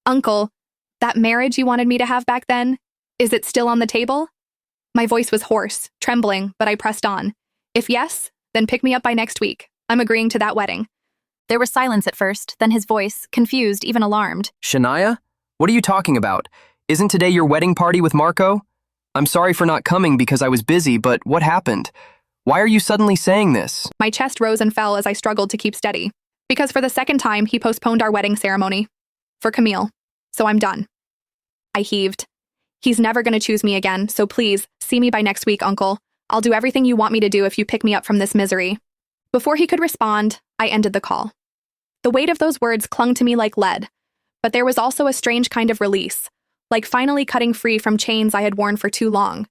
Uncle, that marriage you wanted me to have back then, is it still on the table? My voice was hoarse, trembling, but I pressed on. If yes, then pick me up by next week. I'm agreeing to that wedding. There was silence at first, then his voice, confused, even alarmed. Shania? What are you talking about? Isn't today your wedding party with Marco? I'm sorry for not coming because I was busy, but what happened? Why are you suddenly saying this? My chest rose and fell as I struggled to keep steady. Because for the second time, he postponed our wedding ceremony. For Camille. So I'm done. I heaved. He's never going to choose me again, so please, see me by next week, Uncle. I'll do everything you want me to do if you pick me up from this misery. Before he could respond, I ended the call. The weight of those words clung to me like lead, but there was also a strange kind of release, like finally cutting free from chains I had worn for too long.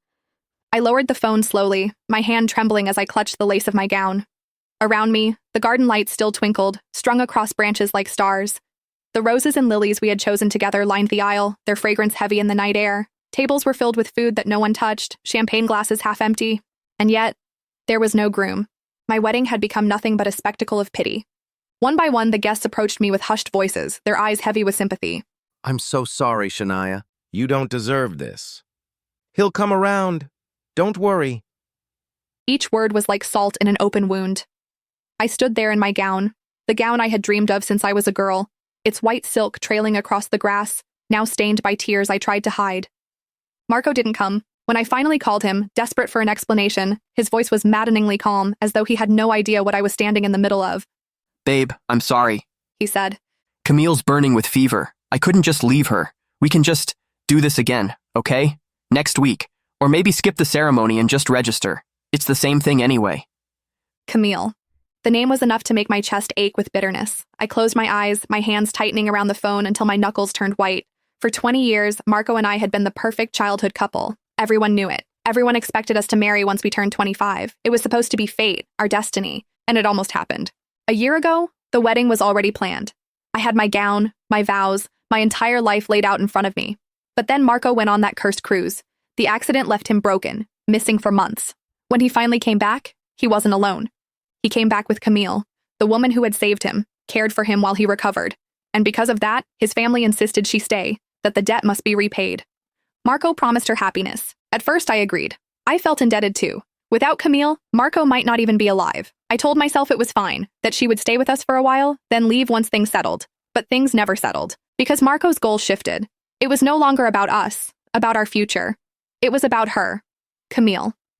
I lowered the phone slowly, my hand trembling as I clutched the lace of my gown. Around me, the garden lights still twinkled, strung across branches like stars. The roses and lilies we had chosen together lined the aisle, their fragrance heavy in the night air. Tables were filled with food that no one touched, champagne glasses half empty. And yet, there was no groom. My wedding had become nothing but a spectacle of pity. One by one, the guests approached me with hushed voices, their eyes heavy with sympathy. I'm so sorry, Shania. You don't deserve this. He'll come around. Don't worry. Each word was like salt in an open wound. I stood there in my gown, the gown I had dreamed of since I was a girl, its white silk trailing across the grass, now stained by tears I tried to hide. Marco didn't come. When I finally called him, desperate for an explanation, his voice was maddeningly calm, as though he had no idea what I was standing in the middle of. Babe, I'm sorry, He said. Camille's burning with fever. I couldn't just leave her. We can just do this again, okay? Next week. Or maybe skip the ceremony and just register. It's the same thing anyway. Camille. The name was enough to make my chest ache with bitterness. I closed my eyes, my hands tightening around the phone until my knuckles turned white. For 20 years, Marco and I had been the perfect childhood couple. Everyone knew it. Everyone expected us to marry once we turned 25. It was supposed to be fate, our destiny, and it almost happened. A year ago, the wedding was already planned. I had my gown, my vows, my entire life laid out in front of me. But then Marco went on that cursed cruise. The accident left him broken, missing for months. When he finally came back, he wasn't alone. He came back with Camille, the woman who had saved him, cared for him while he recovered. And because of that, his family insisted she stay, that the debt must be repaid. Marco promised her happiness. At first, I agreed. I felt indebted too. Without Camille, Marco might not even be alive. I told myself it was fine, that she would stay with us for a while, then leave once things settled. But things never settled, because Marco's goals shifted. It was no longer about us, about our future. It was about her, Camille.